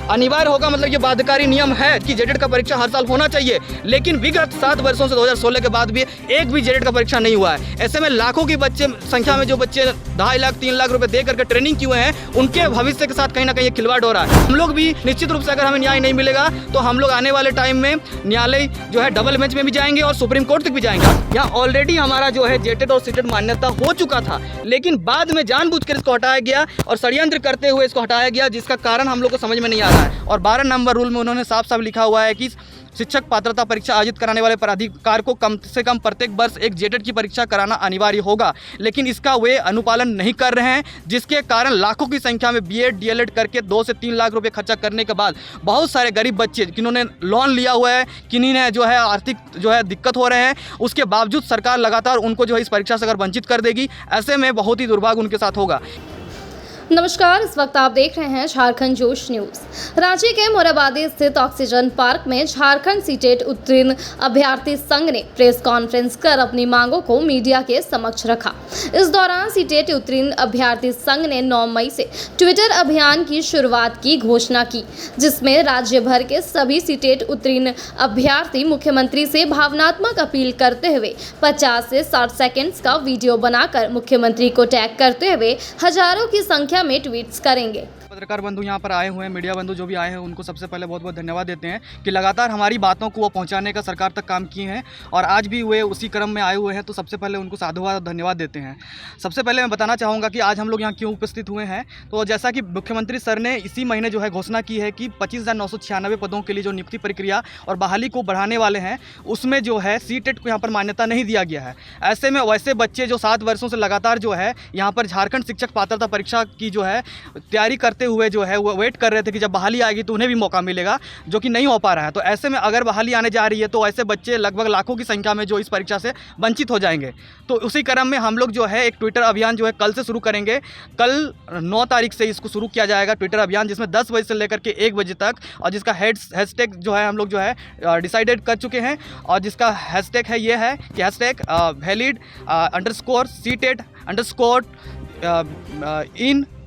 अनिवार्य होगा, मतलब ये बाध्यकारी नियम है कि जेटेट का परीक्षा हर साल होना चाहिए, लेकिन विगत 7 वर्षों से 2016 के बाद भी एक भी जेटेट का परीक्षा नहीं हुआ है। ऐसे में लाखों की बच्चे संख्या में जो बच्चे 2.5 लाख 3 लाख रुपए दे करके ट्रेनिंग किए हुए हैं, उनके भविष्य के साथ कहीं ना कहीं खिलवाड़ हो रहा है। हम लोग भी निश्चित रूप से अगर हमें न्याय नहीं मिलेगा तो हम लोग आने वाले टाइम में न्यायालय जो है डबल बेंच में भी जाएंगे और सुप्रीम कोर्ट तक भी जाएंगे। यहाँ ऑलरेडी हमारा जो है जेटेट और सीटेट मान्यता हो चुका था, लेकिन बाद में जानबूझकर इसको हटाया गया और षड्यंत्र करते हुए इसको हटाया गया, जिसका कारण हम लोग को समझ में नहीं आ रहा है। और 12 नंबर रूल में उन्होंने साफ साफ लिखा हुआ है कि शिक्षक पात्रता परीक्षा आयोजित कराने वाले प्राधिकार को कम से कम प्रत्येक वर्ष एक जेटेट की परीक्षा कराना अनिवार्य होगा, लेकिन इसका वे अनुपालन नहीं कर रहे हैं, जिसके कारण लाखों की संख्या में बीएड डीएलएड करके 2 से 3 लाख रुपए खर्चा करने के बाद बहुत सारे गरीब बच्चे जिन्होंने लोन लिया हुआ है, किन्हीं ने जो है आर्थिक जो है दिक्कत हो रहे हैं, उसके बावजूद सरकार लगातार उनको जो है इस परीक्षा से अगर वंचित कर देगी, ऐसे में बहुत ही दुर्भाग्य उनके साथ होगा। नमस्कार, इस वक्त आप देख रहे हैं झारखंड जोश न्यूज। रांची के मोराबादी स्थित ऑक्सीजन पार्क में झारखंड सीटेट उत्तीर्ण अभ्यर्थी संघ ने प्रेस कॉन्फ्रेंस कर अपनी मांगों को मीडिया के समक्ष रखा। इस दौरान सीटेट उत्तीर्ण अभ्यर्थी संघ ने 9 मई से ट्विटर अभियान की शुरुआत की घोषणा की, जिसमें राज्य भर के सभी सीटेट उत्तीर्ण अभ्यर्थी मुख्यमंत्री से भावनात्मक अपील करते हुए 50 से 60 सेकेंड्स का वीडियो बनाकर मुख्यमंत्री को टैग करते हुए हजारों की संख्या में ट्वीट्स करेंगे। पत्रकार बंधु यहाँ पर आए हुए हैं, मीडिया बंधु जो भी आए हैं उनको सबसे पहले बहुत बहुत धन्यवाद देते हैं कि लगातार हमारी बातों को वो पहुँचाने का सरकार तक काम किए हैं और आज भी वे उसी क्रम में आए हुए हैं, तो सबसे पहले उनको साधुवाद और धन्यवाद देते हैं। सबसे पहले मैं बताना चाहूँगा कि आज हम लोग यहाँ क्यों उपस्थित हुए हैं। तो जैसा कि मुख्यमंत्री सर ने इसी महीने जो है घोषणा की है कि 25,996 पदों के लिए जो नियुक्ति प्रक्रिया और बहाली को बढ़ाने वाले हैं, उसमें जो है सीटेट को यहाँ पर मान्यता नहीं दिया गया है। ऐसे में वैसे बच्चे जो 7 वर्षों से लगातार जो है यहाँ पर झारखंड शिक्षक पात्रता परीक्षा की जो है तैयारी करते हुए जो है वो वेट कर रहे थे कि जब बहाली आएगी तो उन्हें भी मौका मिलेगा, जो कि नहीं हो पा रहा है। तो ऐसे में अगर बहाली आने जा रही है तो ऐसे बच्चे लगभग लाखों की संख्या में जो इस परीक्षा से वंचित हो जाएंगे। तो उसी क्रम में हम लोग जो है एक ट्विटर अभियान जो है कल से शुरू करेंगे। कल 9 तारीख से इसको शुरू किया जाएगा ट्विटर अभियान, जिसमें 10 बजे से लेकर के 1 बजे तक, और जिसका हैशटैग जो है हम लोग जो है डिसाइडेड कर चुके हैं, और जिसका हैशटैग है ये है कि hashtag valid _CTET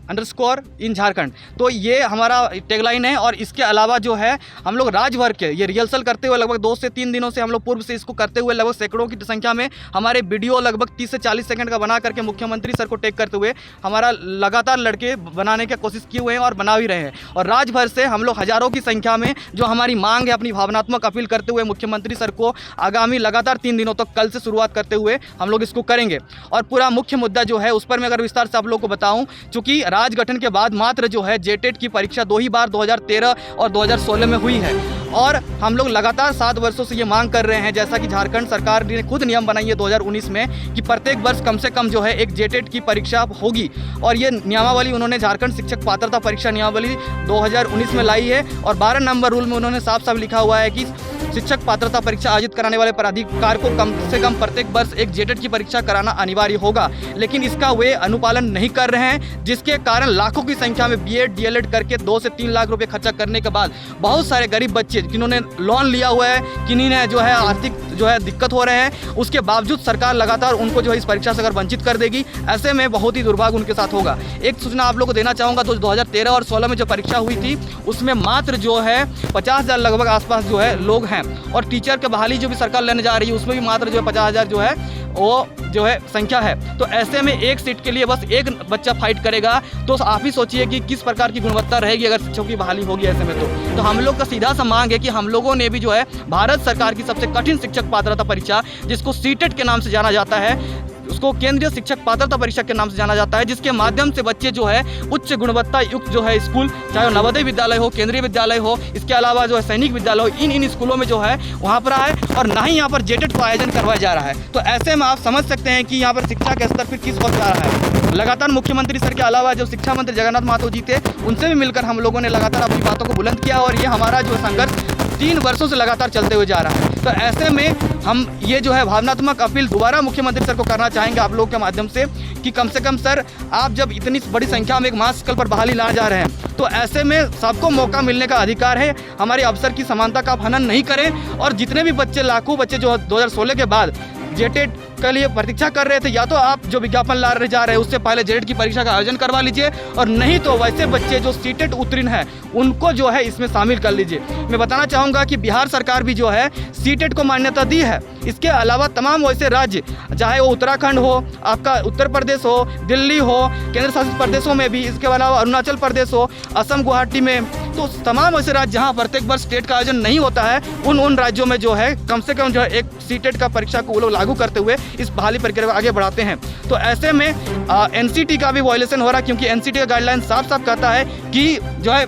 _in Jharkhand. तो ये हमारा टैगलाइन है। और इसके अलावा जो है हम लोग राज्य भर के ये रिहर्सल करते हुए लगभग 2 से 3 दिनों से हम लोग पूर्व से इसको करते हुए लगभग सैकड़ों की संख्या में हमारे वीडियो लगभग 30 से 40 सेकंड का बना करके मुख्यमंत्री सर को टैग करते हुए हमारा लगातार लड़के बनाने की कोशिश किए हुए हैं और बना भी रहे हैं। और राज्य भर से हम लोग हज़ारों की संख्या में जो हमारी मांग है, अपनी भावनात्मक अपील करते हुए मुख्यमंत्री सर को आगामी लगातार 3 दिनों तक कल से शुरुआत करते हुए हम लोग इसको करेंगे। और पूरा मुख्य मुद्दा जो है उस पर मैं अगर विस्तार से आप लोग को बताऊँ, चूँकि राज गठन के बाद मात्र जो है जेटेट की परीक्षा 2 ही बार 2013 और 2016 में हुई है, और हम लोग लगातार 7 वर्षों से ये मांग कर रहे हैं, जैसा कि झारखंड सरकार ने खुद नियम बनाई है 2019 में कि प्रत्येक वर्ष कम से कम जो है एक जेटेट की परीक्षा होगी। और ये नियमावली उन्होंने झारखंड शिक्षक पात्रता परीक्षा नियमावली 2019 में लाई है। और 12 नंबर रूल में उन्होंने साफ साफ लिखा हुआ है कि शिक्षक पात्रता परीक्षा आयोजित कराने वाले प्राधिकार को कम से कम प्रत्येक वर्ष एक जेटेट की परीक्षा कराना अनिवार्य होगा, लेकिन इसका वे अनुपालन नहीं कर रहे हैं, जिसके कारण लाखों की संख्या में बीएड डीएलएड करके 2 से 3 लाख रुपए खर्चा करने के बाद बहुत सारे गरीब बच्चे जिन्होंने लोन लिया हुआ है, किन्हीं ने जो है आर्थिक जो है दिक्कत हो रहे हैं, उसके बावजूद सरकार लगातार उनको जो है इस परीक्षा से अगर वंचित कर देगी, ऐसे में बहुत ही दुर्भाग्य उनके साथ होगा। एक सूचना आप लोग को देना चाहूँगा, तो 2013 और 16 में जो परीक्षा हुई थी उसमें मात्र जो है 50,000 लगभग आसपास जो है लोग हैं, और टीचर के बहाली जो भी सरकार लेने जा रही है उसमें भी मात्र जो है 50,000 जो है वो जो है संख्या है। तो ऐसे में एक सीट के लिए बस एक बच्चा फाइट करेगा, तो आप ही सोचिए कि किस प्रकार की गुणवत्ता रहेगी अगर शिक्षकों की बहाली होगी ऐसे में। तो हम लोग का सीधा सा मांग है कि हम लोगों ने भी जो है भारत सरकार की सबसे कठिन शिक्षक पात्रता परीक्षा, जिसको सीटेट के नाम से जाना जाता है, उसको केंद्रीय शिक्षक पात्रता परीक्षा के नाम से जाना जाता है, जिसके माध्यम से बच्चे जो है उच्च गुणवत्ता युक्त जो है स्कूल, चाहे वो नवोदय विद्यालय हो, केंद्रीय विद्यालय हो, इसके अलावा जो है सैनिक विद्यालय हो, इन स्कूलों में जो है वहाँ पर आए, और ना ही यहाँ पर जेटेट का आयोजन करवाया जा रहा है। तो ऐसे में आप समझ सकते हैं कि यहाँ पर शिक्षा का स्तर फिर किस ओर जा रहा है। लगातार मुख्यमंत्री सर के अलावा जो शिक्षा मंत्री जगन्नाथ महतो जी थे, उनसे भी मिलकर हम लोगों ने लगातार अपनी बातों को बुलंद किया, और ये हमारा जो संघर्ष 3 वर्षों से लगातार चलते हुए जा रहा है। तो ऐसे में हम ये जो है भावनात्मक अपील दोबारा मुख्यमंत्री सर को करना चाहेंगे आप लोग के माध्यम से कि कम से कम सर, आप जब इतनी बड़ी संख्या में एक महास्कल पर बहाली लाने जा रहे हैं, तो ऐसे में सबको मौका मिलने का अधिकार है। हमारे अवसर की समानता का आप हनन नहीं करें, और जितने भी बच्चे, लाखों बच्चे जो 2016 के बाद जेटेट के लिए प्रतीक्षा कर रहे थे, या तो आप जो विज्ञापन ला रहे जा रहे हैं उससे पहले जेटेट की परीक्षा का आयोजन करवा लीजिए, और नहीं तो वैसे बच्चे जो सीटेट उत्तीर्ण हैं उनको जो है इसमें शामिल कर लीजिए। मैं बताना चाहूँगा कि बिहार सरकार भी जो है सीटेट को मान्यता दी है। इसके अलावा तमाम वैसे राज्य, चाहे वो उत्तराखंड हो, आपका उत्तर प्रदेश हो, दिल्ली हो, केंद्र शासित प्रदेशों में भी, इसके अलावा अरुणाचल प्रदेश हो, असम गुवाहाटी में, तो तमाम ऐसे राज्य जहाँ प्रत्येक वर्ष टेट का आयोजन नहीं होता है उन राज्यों में जो है कम से कम जो है एक सीटेट का परीक्षा को वो लोग लागू करते हुए इस बहाली प्रक्रिया को आगे बढ़ाते हैं। तो ऐसे में एनसीटी का भी वायलेशन हो रहा है, क्योंकि एनसीटी का गाइडलाइन साफ साफ कहता है कि जो है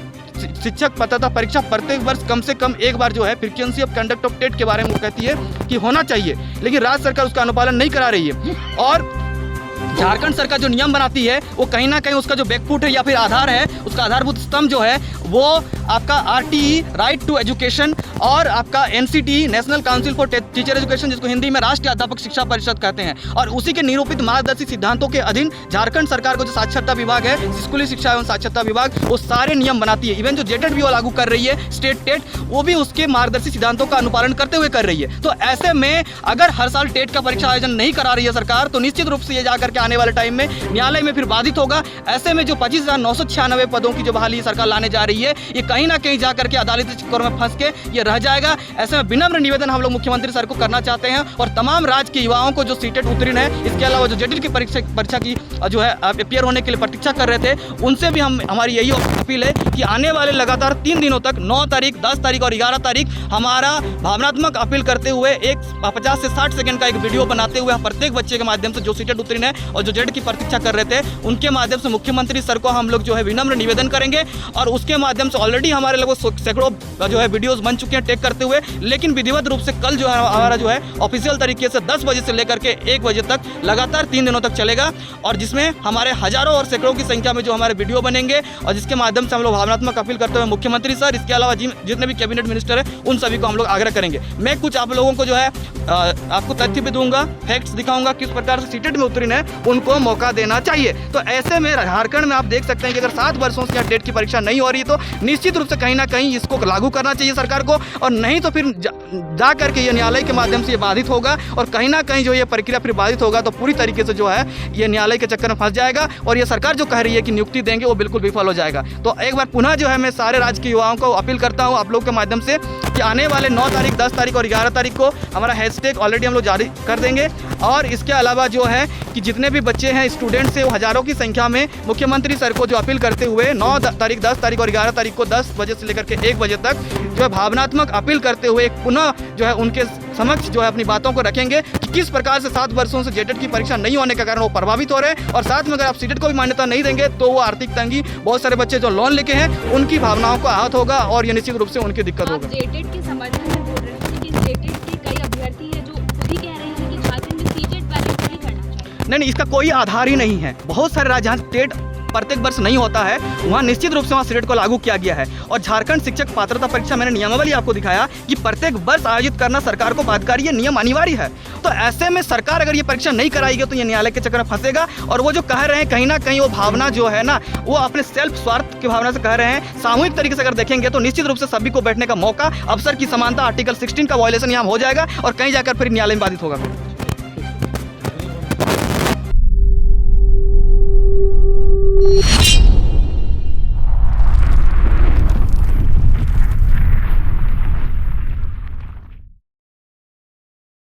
शिक्षक पात्रता परीक्षा प्रत्येक वर्ष कम से कम एक बार जो है frequency of conduct of TET के बारे में वो कहती है कि होना चाहिए, लेकिन राज्य सरकार उसका अनुपालन नहीं करा रही है। और झारखंड सरकार जो नियम बनाती है वो कहीं ना कहीं उसका जो बैकफुट है या फिर आधार है, उसका आधारभूत स्तंभ जो है वो आपका आरटीई राइट टू एजुकेशन और आपका NCT national council for teacher education, जिसको हिंदी में राष्ट्रीय अध्यापक शिक्षा परिषद कहते हैं, और उसी के निरूपित मार्गदर्शी सिद्धांतों के अधीन झारखंड सरकार को जो साक्षरता विभाग है, स्कूली शिक्षा एवं साक्षरता विभाग, वो सारे नियम बनाती है। इवन जो जेटेट भी वो लागू कर रही है स्टेट टेट, वो भी उसके मार्गदर्शी सिद्धांतों का अनुपालन करते हुए कर रही है। तो ऐसे में अगर हर साल टेट का परीक्षा आयोजन नहीं करा रही है सरकार, तो निश्चित रूप से ये जाकर के आने वाले टाइम में न्यायालय में फिर बाधित होगा। ऐसे में जो 25,996 पदों की जो बहाली सरकार लाने जा रही है, ये कहीं ना कहीं जाकर के अदालती चक्कर में फंस के ये रह जाएगा। ऐसे में विनम्र निवेदन हम लोग मुख्यमंत्री सर को करना चाहते हैं, और तमाम राज्य के युवाओं को जो सीटेट उत्तीर्ण है, इसके अलावा जो जेटेट की परीक्षा की जो है अपियर होने के लिए प्रतीक्षा कर रहे थे, उनसे भी हमारी यही अपील है कि आने वाले लगातार 3 दिनों तक 9 तारीख, 10 तारीख और 11 तारीख हमारा भावनात्मक अपील करते हुए एक 50 से 60 सेकंड का एक वीडियो बनाते हुए प्रत्येक बच्चे के माध्यम से जो सीटेट उत्तीर्ण है और जो जेटेट की प्रतीक्षा कर रहे थे उनके माध्यम से मुख्यमंत्री सर को हम लोग जो है विनम्र निवेदन करेंगे। और उसके माध्यम से ऑलरेडी हमारे लगभग सैकड़ों जो है वीडियोस बन चुके हैं टेक करते हुए, लेकिन विधिवत रूप से कल जो है हमारा जो है ऑफिशियल तरीके से 10 बजे से लेकर के 1 बजे तक लगातार 3 दिनों तक चलेगा, और जिसमें हमारे हजारों और सैकड़ों की संख्या में जो हमारे वीडियो बनेंगे, और जिसके माध्यम से हम लोग भावनात्मक अपील करते हुए मुख्यमंत्री सर, इसके अलावा जितने भी कैबिनेट मिनिस्टर है उन सभी को हम लोग आग्रह करेंगे। मैं कुछ आप लोगों को जो है आपको तथ्य भी दूंगा, फैक्ट्स दिखाऊंगा किस प्रकार से सीटेट में उत्तीर्ण है उनको मौका देना चाहिए। तो ऐसे में झारखंड में आप देख सकते हैं कि अगर 7 वर्षों से टेट की परीक्षा नहीं हो रही है तो निश्चित रूप से कहीं ना कहीं इसको लागू करना चाहिए सरकार को, और नहीं तो फिर जा करके ये न्यायालय के माध्यम से ये बाधित होगा, और कहीं ना कहीं जो ये प्रक्रिया फिर बाधित होगा तो पूरी तरीके से जो है ये न्यायालय के चक्कर में फंस जाएगा, और ये सरकार जो कह रही है कि नियुक्ति देंगे वो बिल्कुल विफल हो जाएगा। तो एक बार पुनः जो है मैं सारे राज्य के युवाओं को अपील करता हूँ आप लोग के माध्यम से कि आने वाले 9 तारीख, 10 तारीख और 11 तारीख को हमारा हैशटैग ऑलरेडी हम लोग जारी कर देंगे, और इसके अलावा जो है कि जितने भी बच्चे हैं स्टूडेंट्स हैं वो हजारों की संख्या में मुख्यमंत्री सर को जो अपील करते हुए 9 तारीख, 10 तारीख और 11 तारीख को 10 बजे से लेकर के 1 बजे तक जो है भावनात्मक अपील करते हुए पुनः जो है उनके समक्ष जो है अपनी बातों को रखेंगे कि किस प्रकार से 7 वर्षों से जेटेट की परीक्षा नहीं होने के कारण वो प्रभावित हो रहे हैं, और साथ में अगर आप सीटेट को भी मान्यता नहीं देंगे तो वो आर्थिक तंगी, बहुत सारे बच्चे जो लोन लेके हैं उनकी भावनाओं को आहत होगा, और ये निश्चित रूप से उनकी दिक्कत होगा। जेटेट के समर्थन में बोल रहे हैं, लेकिन जेटेट के कई अभ्यर्थी हैं जो खुद ही कह रहे हैं कि झारखंड में सीटेट बैलेंस नहीं करना चाहिए। नहीं, इसका कोई आधार ही नहीं है। बहुत सारे राज्य जहाँ टेट प्रत्येक वर्ष नहीं होता है वहाँ निश्चित रूप से वहाँ सीटेट को लागू किया गया है, और झारखंड शिक्षक पात्रता परीक्षा मैंने नियमावली आपको दिखाया कि प्रत्येक वर्ष आयोजित करना सरकार को बाध्यकारी, ये नियम अनिवार्य है। तो ऐसे में सरकार अगर ये परीक्षा नहीं कराएगी तो ये न्यायालय के चक्कर में फंसेगा, और वो जो कह रहे हैं कहीं ना कहीं वो भावना जो है ना वो अपने सेल्फ स्वार्थ की भावना से कह रहे हैं। सामूहिक तरीके से अगर देखेंगे तो निश्चित रूप से सभी को बैठने का मौका, अवसर की समानता, आर्टिकल 16 का वायलेशन यहाँ हो जाएगा, और कहीं जाकर फिर न्यायालय में बाधित होगा।